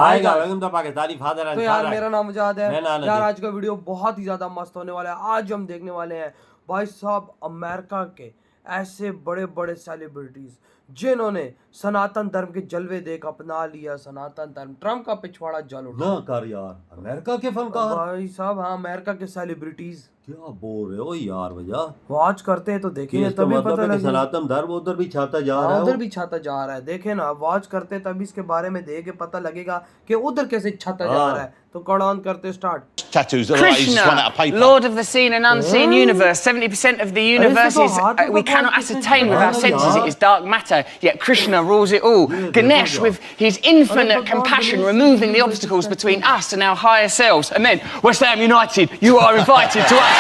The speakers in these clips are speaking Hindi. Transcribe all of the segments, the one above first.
आएगा वेलकम टू पाकिस्तानी फादर। तो यार मेरा नाम मुजाद है मैं नाना यार। जी। आज का वीडियो बहुत ही ज्यादा मस्त होने वाला है। आज हम देखने वाले हैं भाई साहब अमेरिका के ऐसे बड़े बड़े सेलिब्रिटीज जिन्होंने सनातन धर्म के जलवे देख अपना लिया सनातन धर्म। ट्रम्प का पिछवाड़ा जल उठा। ना कर यार, अमेरिका के फनकार भाई साहब हाँ, अमेरिका के सेलिब्रिटीज क्या बोल रहे हो यार भैया। वॉच करते हैं तो देखेंगे इसका तभी मतलब पता है कि लगेगा। सनातन धर्म उधर भी छाता जा रहा है। उधर भी छाता जा रहा है, देखे ना। वॉच करते तभी इसके बारे में देख के पता लगेगा कि उधर कैसे छाता जा रहा है। तो कड़ ऑन करते start. Tattoos that like he's just run out of paper. Lord of the seen and unseen universe. 70% of the universe is we cannot ascertain with our senses. It is dark matter. Yet Krishna rules it all. Ganesh, with his infinite compassion, removing the obstacles between us and our higher selves. And then West Ham United, you are invited to action.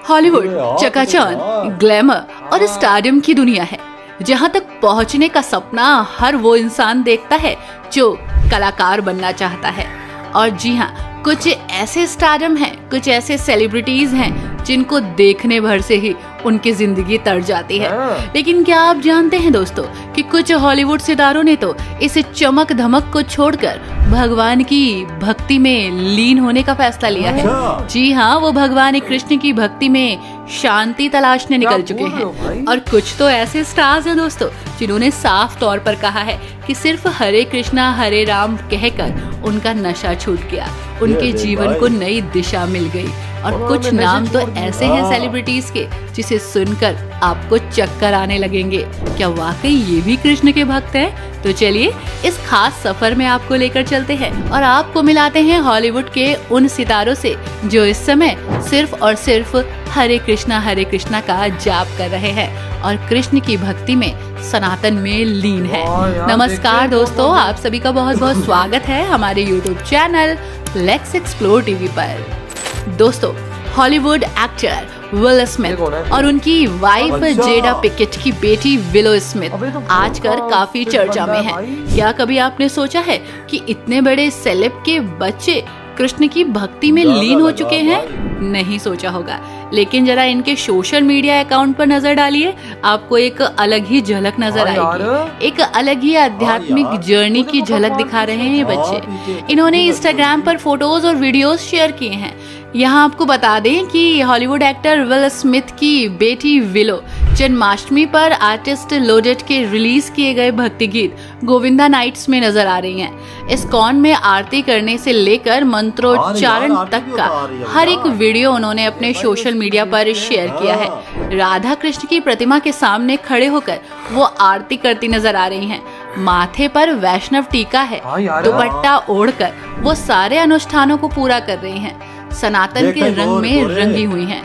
Hollywood चकाचौंध, ग्लैमर और स्टारडम की दुनिया है जहां तक पहुंचने का सपना हर वो इंसान देखता है जो कलाकार बनना चाहता है। और जी हाँ, कुछ ऐसे स्टारडम हैं, कुछ ऐसे सेलिब्रिटीज हैं जिनको देखने भर से ही उनकी जिंदगी तर जाती है। लेकिन क्या आप जानते हैं दोस्तों कि कुछ हॉलीवुड सितारों ने तो इस चमक धमक को छोड़कर भगवान की भक्ति में लीन होने का फैसला लिया है। जी हाँ, वो भगवान कृष्ण की भक्ति में शांति तलाशने निकल चुके हैं। और कुछ तो ऐसे स्टार्स हैं दोस्तों जिन्होंने साफ तौर पर कहा है कि सिर्फ हरे कृष्णा हरे राम कहकर उनका नशा छूट गया, उनके जीवन को नई दिशा मिल गई। और कुछ नाम तो ऐसे हैं सेलिब्रिटीज के जिसे सुनकर आपको चक्कर आने लगेंगे। क्या वाकई ये भी कृष्ण के भक्त हैं? तो चलिए इस खास सफर में आपको लेकर चलते हैं और आपको मिलाते हैं हॉलीवुड के उन सितारों से जो इस समय सिर्फ और सिर्फ हरे कृष्णा का जाप कर रहे हैं और कृष्ण की भक्ति में सनातन में लीन है। नमस्कार दोस्तों, आप सभी का बहुत बहुत स्वागत है हमारे YouTube channel let's explore TV पर। दोस्तों, हॉलीवुड एक्टर विल स्मिथ और उनकी वाइफ जेडा पिकेट की बेटी विलो स्मिथ आजकल काफी चर्चा में है। क्या कभी आपने सोचा है कि इतने बड़े सेलेब के बच्चे कृष्ण की भक्ति में लीन हो चुके हैं? नहीं सोचा होगा, लेकिन जरा इनके सोशल मीडिया अकाउंट पर नजर डालिए, आपको एक अलग ही झलक नजर आएगी। एक अलग ही आध्यात्मिक जर्नी की झलक दिखा रहे हैं ये बच्चे। इन्होंने इंस्टाग्राम पर फोटोज और वीडियोस शेयर किए हैं। यहाँ आपको बता दें कि हॉलीवुड एक्टर विल स्मिथ की बेटी विलो जन्माष्टमी पर आर्टिस्ट लोडेड के रिलीज किए गए भक्ति गीत गोविंदा नाइट्स में नजर आ रही हैं। इस कॉन में आरती करने से लेकर मंत्रोच्चारण तक का हर एक वीडियो उन्होंने अपने सोशल मीडिया पर शेयर किया है। राधा कृष्ण की प्रतिमा के सामने खड़े होकर वो आरती करती नजर आ रही हैं। माथे पर वैष्णव टीका है, दुपट्टा ओढ़कर वो सारे अनुष्ठानों को पूरा कर रही हैं। सनातन के रंग में रंगी हुई हैं।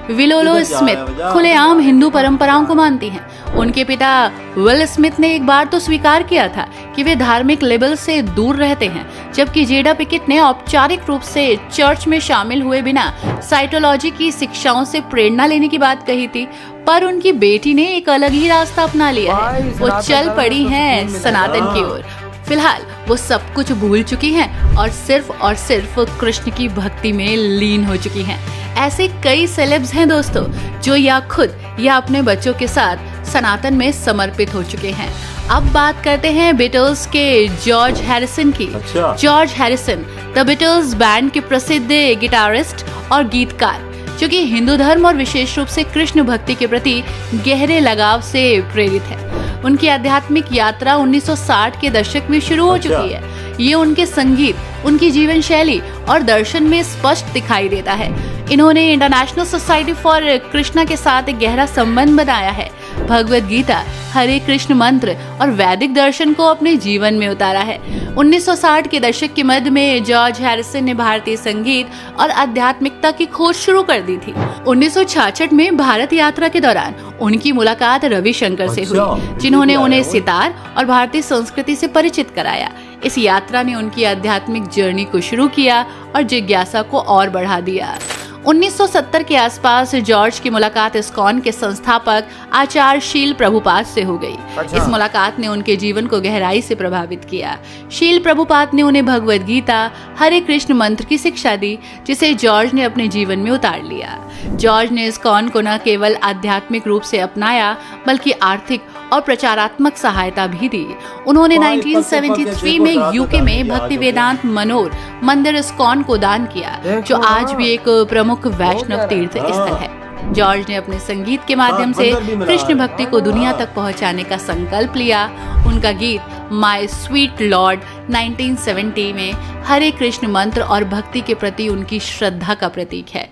विलो स्मिथ खुलेआम हिंदू परंपराओं को मानती हैं। उनके पिता विल स्मिथ ने एक बार तो स्वीकार किया था कि वे धार्मिक लेबल से दूर रहते हैं, जबकि जेडा पिकेट ने औपचारिक रूप से चर्च में शामिल हुए बिना साइटोलॉजी की शिक्षाओं से प्रेरणा लेने की बात कही थी। पर उनकी बेटी ने एक अलग ही रास्ता अपना लिया है। वो चल पड़ी हैं सनातन की ओर। फिलहाल वो सब कुछ भूल चुकी हैं और सिर्फ कृष्ण की भक्ति में लीन हो चुकी हैं। ऐसे कई सेलेब्स हैं दोस्तों जो या खुद या अपने बच्चों के साथ सनातन में समर्पित हो चुके हैं। अब बात करते हैं बीटल्स के जॉर्ज हैरिसन की। George Harrison the Beatles band के प्रसिद्ध गिटारिस्ट और गीतकार, जो कि हिंदू धर्म और विशेष रूप से कृष्ण भक्ति के प्रति गहरे लगाव से प्रेरित है। उनकी आध्यात्मिक यात्रा 1960 के दशक में शुरू हो चुकी है। ये उनके संगीत, उनकी जीवन शैली और दर्शन में स्पष्ट दिखाई देता है। इन्होंने इंटरनेशनल सोसाइटी फॉर कृष्णा के साथ एक गहरा संबंध बनाया है। भगवद गीता, हरे कृष्ण मंत्र और वैदिक दर्शन को अपने जीवन में उतारा है। 1960 के दशक के मध्य में जॉर्ज हैरिसन ने भारतीय संगीत और आध्यात्मिकता की खोज शुरू कर दी थी। 1966 में भारत यात्रा के दौरान उनकी मुलाकात रविशंकर से हुई, जिन्होंने उन्हें सितार और भारतीय संस्कृति से परिचित कराया। इस यात्रा ने उनकी आध्यात्मिक जर्नी को शुरू किया और जिज्ञासा को और बढ़ा दिया। 1970 के आसपास जॉर्ज की मुलाकात इस्कॉन के संस्थापक आचार्य शील प्रभुपाद से हो गई। इस मुलाकात ने उनके जीवन को गहराई से प्रभावित किया। शील प्रभुपाद ने उन्हें भगवद गीता, हरे कृष्ण मंत्र की शिक्षा दी, जिसे जॉर्ज ने अपने जीवन में उतार लिया। जॉर्ज ने इस्कॉन को न केवल आध्यात्मिक रूप से अपनाया, बल्कि आर्थिक और प्रचारात्मक सहायता भी दी। उन्होंने 1973 में यूके में भक्ति वेदांत मनोर मंदिर इस्कॉन को दान किया, जो आज भी एक प्रमुख वैष्णव तीर्थ स्थल है। जॉर्ज ने अपने संगीत के माध्यम से कृष्ण भक्ति को दुनिया तक पहुंचाने का संकल्प लिया। उनका गीत माय स्वीट लॉर्ड 1970 में हरे कृष्ण मंत्र और भक्ति के प्रति उनकी श्रद्धा का प्रतीक है।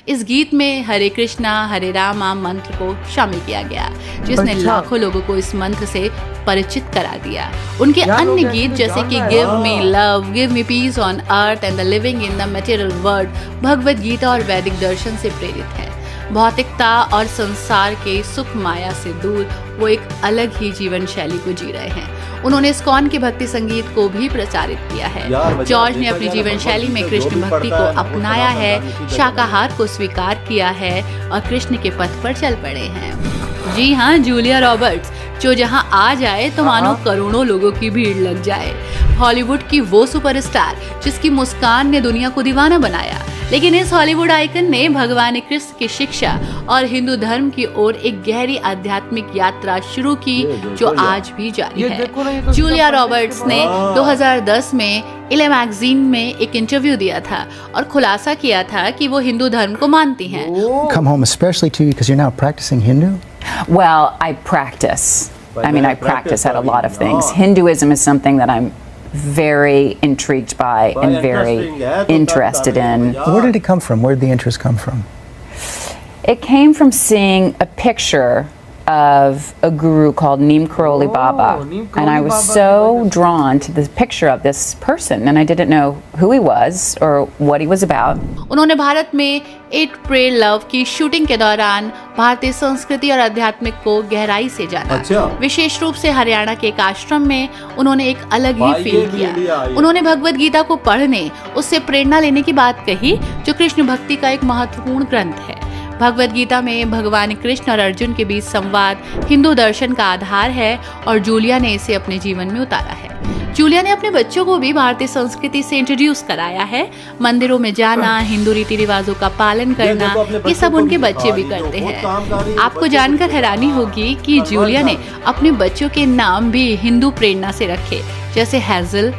इस गीत में हरे कृष्णा हरे रामा मंत्र को शामिल किया गया, जिसने लाखों लोगों को इस मंत्र से परिचित करा दिया। उनके अन्य गीत जैसे कि give me love, give me peace on earth and the living in the material world Bhagavad Gita और वैदिक दर्शन से प्रेरित है। भौतिकता और संसार के सुख माया से दूर वो एक अलग ही जीवन शैली को जी रहे हैं। उन्होंने इस्कॉन के भक्ति संगीत को भी प्रचारित किया है। जॉर्ज ने अपनी जीवन शैली में कृष्ण भक्ति को अपनाया है, शाकाहार को स्वीकार किया है और कृष्ण के पथ पर चल पड़े हैं। जी हाँ, जूलिया रॉबर्ट्स जो जहाँ आ जाए तो मानो करोड़ों लोगों की भीड़ लग जाए। हॉलीवुड की वो सुपरस्टार जिसकी मुस्कान ने दुनिया को दीवाना बनाया, लेकिन इस हॉलीवुड आइकन ने भगवान कृष्ण की शिक्षा और हिंदू धर्म की ओर एक गहरी आध्यात्मिक यात्रा शुरू की, जो आज भी जारी है। जूलिया रॉबर्ट्स ने 2010 में इले मैगजीन में एक इंटरव्यू दिया था और खुलासा किया था कि वो हिंदू धर्म को मानती हैं। Come home especially too because you're now practicing Hindu? Well, I practice. I practice at a lot of things. Hinduism is something that I'm very intrigued by and very interested in. Where did it come from? Where did the interest come from? It came from seeing a picture of a guru called Neem Karoli Baba, and I was so drawn to the picture of this person, and I didn't know who he was or what he was about. उन्होंने भारत में Eat Pray Love की शूटिंग के दौरान भारतीय संस्कृति और अध्यात्मिक को गहराई से जाना। विशेष रूप से हरियाणा के एक आश्रम में उन्होंने एक अलग ही फील किया। उन्होंने भगवत गीता को पढ़ने, उससे प्रेरणा लेने की बात कही, जो कृष्ण भक्ति का एक महत्वपूर्ण ग्रंथ है। भगवत गीता में भगवान कृष्ण और अर्जुन के बीच संवाद हिंदू दर्शन का आधार है और जूलिया ने इसे अपने जीवन में उतारा है। जूलिया ने अपने बच्चों को भी भारतीय संस्कृति से इंट्रोड्यूस कराया है। मंदिरों में जाना, हिंदू रीति रिवाजों का पालन करना, ये सब उनके बच्चे भी करते हैं। आपको जानकर हैरानी होगी कि जूलिया ने अपने बच्चों के नाम भी हिंदू प्रेरणा से रखे, जैसे हैजल,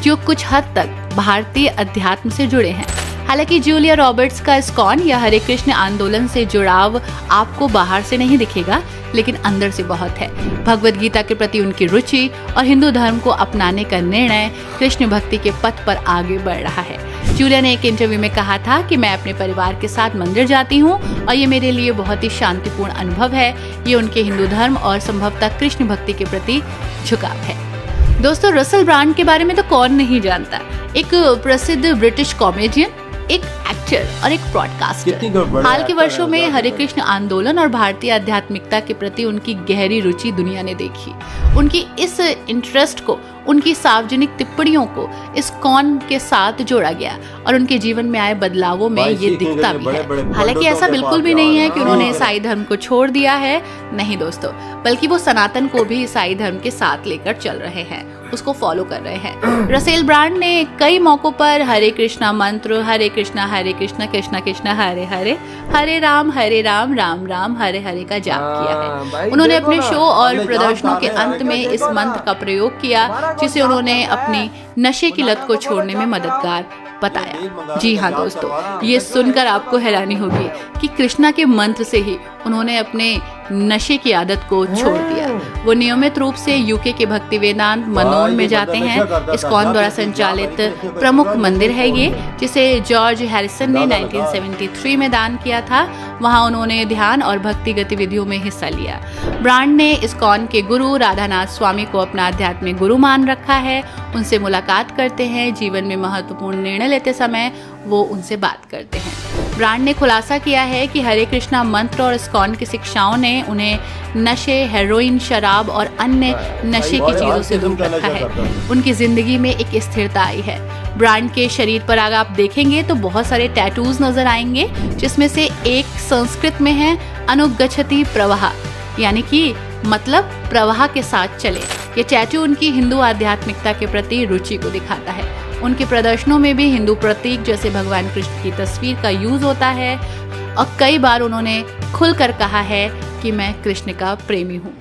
जो कुछ हद तक भारतीय अध्यात्म से जुड़े हैं। हालांकि जूलिया रॉबर्ट्स का इस्कॉन या हरे कृष्ण आंदोलन से जुड़ाव आपको बाहर से नहीं दिखेगा, लेकिन अंदर से बहुत है। भगवत गीता के प्रति उनकी रुचि और हिंदू धर्म को अपनाने का निर्णय कृष्ण भक्ति के पथ पर आगे बढ़ रहा है। जूलिया ने एक इंटरव्यू में कहा था कि मैं अपने परिवार के साथ मंदिर जाती हूँ और ये मेरे लिए बहुत ही शांतिपूर्ण अनुभव है। ये उनके हिंदू धर्म और संभवतः कृष्ण भक्ति के प्रति झुकाव है। दोस्तों, रसल ब्रांड के बारे में तो कौन नहीं जानता। एक प्रसिद्ध ब्रिटिश कॉमेडियन, एक एक्टर और एक ब्रॉडकास्टर। हाल के वर्षों में हरे कृष्ण आंदोलन और भारतीय आध्यात्मिकता के प्रति उनकी गहरी रुचि दुनिया ने देखी। उनकी इस इंटरेस्ट को, उनकी सार्वजनिक टिप्पणियों को इस्कॉन के साथ जोड़ा गया और उनके जीवन में आए बदलावों में ये दिखता भी है। हालांकि ऐसा बिल्कुल भी नहीं है कि उन्होंने ईसाई धर्म को छोड़ दिया है, नहीं दोस्तों, बल्कि वो सनातन को भी ईसाई धर्म के साथ लेकर चल रहे हैं, उसको फॉलो कर रहे हैं। रसेल ब्रांड ने कई मौकों पर हरे कृष्णा मंत्र, हरे कृष्णा कृष्णा कृष्णा हरे हरे, हरे राम राम राम हरे हरे का जाप किया है। उन्होंने अपने शो और प्रदर्शनों के अंत में इस मंत्र का प्रयोग किया, जिसे उन्होंने अपनी नशे की लत को छोड़ने में मददगार बताया। जी हाँ दोस्तों, ये सुनकर आपको हैरानी होगी कि कृष्णा के मंत्र से ही उन्होंने अपने नशे की आदत को छोड़ दिया। वो नियमित रूप से यूके के भक्ति वेदांत मनोर में जाते हैं। इस्कॉन द्वारा संचालित प्रमुख मंदिर है ये, जिसे जॉर्ज हैरिसन ने 1973 में दान किया था। वहाँ उन्होंने ध्यान और भक्ति गतिविधियों में हिस्सा लिया। ब्रांड ने इस्कॉन के गुरु राधानाथ स्वामी को अपना आध्यात्मिक गुरु मान रखा है। उनसे मुलाकात करते हैं, जीवन में महत्वपूर्ण निर्णय लेते समय वो उनसे बात करते हैं। ब्रांड ने खुलासा किया है कि हरे कृष्णा मंत्र और इस्कॉन की शिक्षाओं ने उन्हें नशे, हेरोइन, शराब और अन्य नशे की चीजों से दूर रखा है। उनकी जिंदगी में एक स्थिरता आई है। ब्रांड के शरीर पर अगर आप देखेंगे तो बहुत सारे टैटूज नजर आएंगे, जिसमें से एक संस्कृत में है अनुगच्छति प्रवाह, यानी कि मतलब प्रवाह के साथ चले। ये टैटू उनकी हिंदू आध्यात्मिकता के प्रति रुचि को दिखाता है। उनके प्रदर्शनों में भी हिंदू प्रतीक जैसे भगवान कृष्ण की तस्वीर का यूज होता है और कई बार उन्होंने खुलकर कहा है कि मैं कृष्ण का प्रेमी हूँ।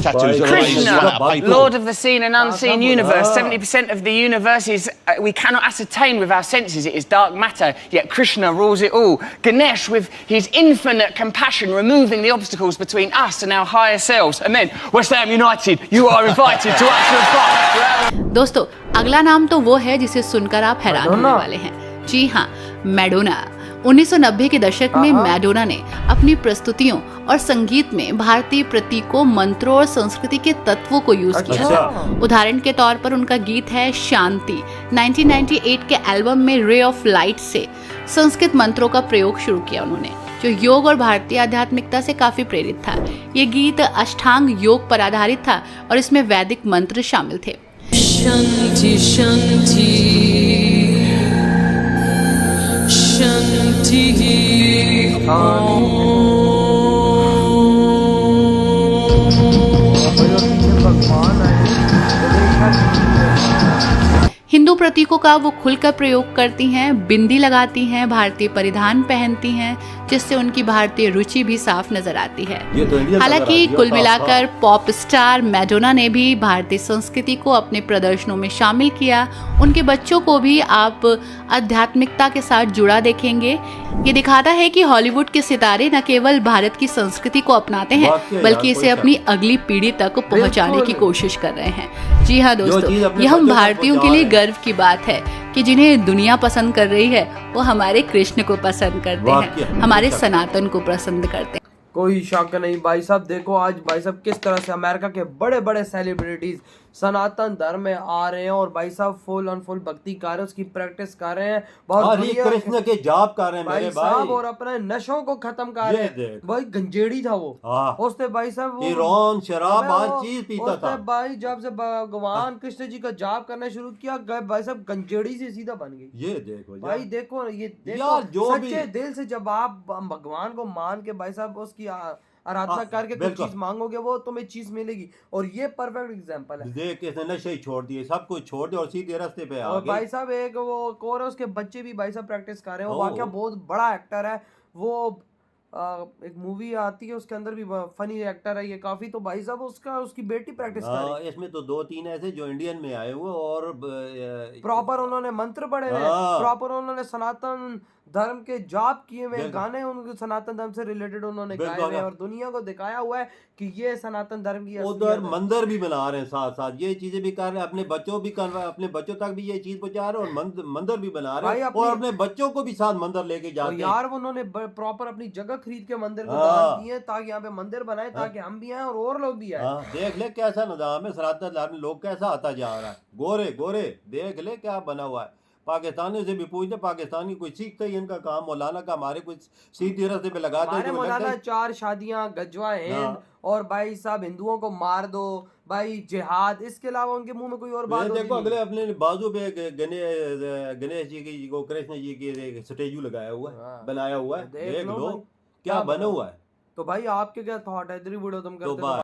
Tattoos are always run out of Krishna, paper. Lord of the seen and unseen universe. 70% of the universe is we cannot ascertain with our senses. It is dark matter. Yet Krishna rules it all. Ganesh, with his infinite compassion, removing the obstacles between us and our higher selves. And then West Ham United, you are invited to Upton Park. दोस्तों, अगला नाम तो वो है जिसे सुनकर आप हैरान होने वाले हैं। जी हाँ, मैडोना। 1990 के दशक में मैडोना ने अपनी प्रस्तुतियों और संगीत में भारतीय प्रतीकों, मंत्रों और संस्कृति के तत्वों को यूज किया। उदाहरण के तौर पर उनका गीत है शांति। 1998 के एल्बम में रे ऑफ लाइट से संस्कृत मंत्रों का प्रयोग शुरू किया उन्होंने, जो योग और भारतीय आध्यात्मिकता से काफी प्रेरित था। ये गीत अष्टांग योग पर आधारित था और इसमें वैदिक मंत्र शामिल थे। शांति शांति शांति हिंदू प्रतीकों का वो खुलकर प्रयोग करती हैं, बिंदी लगाती हैं, भारतीय परिधान पहनती हैं, जिससे उनकी भारतीय रुचि भी साफ नजर आती है। हालांकि कुल मिलाकर पॉप स्टार मैडोना ने भी भारतीय संस्कृति को अपने प्रदर्शनों में शामिल किया। उनके बच्चों को भी आप आध्यात्मिकता के साथ जुड़ा देखेंगे। ये दिखाता है कि हॉलीवुड के सितारे न केवल भारत की संस्कृति को अपनाते हैं, बल्कि इसे अपनी अगली पीढ़ी तक पहुंचाने की कोशिश कर रहे हैं। जी हाँ दोस्तों, ये हम भारतीयों के लिए गर्व की बात है कि जिन्हें दुनिया पसंद कर रही है वो हमारे कृष्ण को पसंद करते हैं, हमारे सनातन को पसंद करते हैं। कोई शक नहीं भाई साहब। देखो आज भाई साहब किस तरह से अमेरिका के बड़े बड़े सेलिब्रिटीज सनातन धर्म में आ रहे हैं और भाई साहब फुल ऑन फुल भक्ति कर रहे हैं, उसकी प्रैक्टिस कर रहे हैं, बहुत हरे कृष्ण के जाप कर रहे हैं मेरे साहब, भाई, और अपने नशों को खत्म कर रहे हैं। भाई गंजेड़ी था वो, उसने भाई साहब वो हीरोइन शराब हर चीज पीता था भाई। जब से भगवान कृष्ण जी का जाप करना शुरू किया भाई साहब गंजेड़ी से सीधा बन गई। ये देखो भाई, देखो ये देखो यार, जो सच्चे दिल से जब आप भगवान को मान के भाई साहब उसकी आराधना करके कुछ चीज मांगोगे वो तुम्हें चीज मिलेगी। और ये परफेक्ट एग्जांपल है। देख इसने नशे ही छोड़ दिए, सब कुछ छोड़ दिया और सीधे रास्ते पे आ और गए। भाई साहब एक वो कोरस के बच्चे भी भाई साहब प्रैक्टिस कर रहे हैं। वो वाकई बहुत बड़ा एक्टर है। वो एक मूवी आती है उसके अंदर भी फनी एक्टर है ये काफी। तो भाई साहब उसकी बेटी प्रैक्टिस कर रही है। इसमें तो 2-3 ऐसे जो इंडियन में आए हुए और प्रॉपर उन्होंने मंत्र पढ़े हुए, प्रॉपर उन्होंने सनातन धर्म के जाप किए हुए गाने, उनके सनातन धर्म से रिलेटेड उन्होंने गाए हुए और दुनिया को दिखाया हुआ है कि ये सनातन धर्म की उधर मंदिर भी बना रहे हैं, साथ साथ ये चीजें भी कर रहे हैं, अपने बच्चों भी कर रहे हैं, अपने बच्चों तक भी ये चीज पहुंचा रहे हैं और मंदिर भी बना रहे हैं और अपने बच्चों को भी साथ मंदिर लेके जाते हैं। यार उन्होंने प्रॉपर अपनी जगह खरीद के मंदिर को दान दिए ताकि यहाँ पे मंदिर बनाए, ताकि हम भी आए और लोग भी आए। देख ले कैसा निजाम है सनातन धर्म, लोग कैसा आता जा रहा है, गोरे गोरे देख ले क्या बना हुआ है। पाकिस्तानी से भी पूछते, पाकिस्तानी कोई सीखते ही इनका काम, मौलाना का हमारे कुछ सीधी रास्ते पे लगा दे। मौलाना 4 शादियां गजवा हिंद और भाई साहब हिंदुओं को मार दो भाई, जिहाद, इसके अलावा उनके मुंह में कोई और बात देखो अगले अपने बाजू पे गणेश जी की को कृष्ण जी की स्टेचू लगाया हुआ है, बनाया हुआ है, देख लो क्या बना हुआ है। तो भाई आपके क्या थॉट है इधर वीडियो तुम करते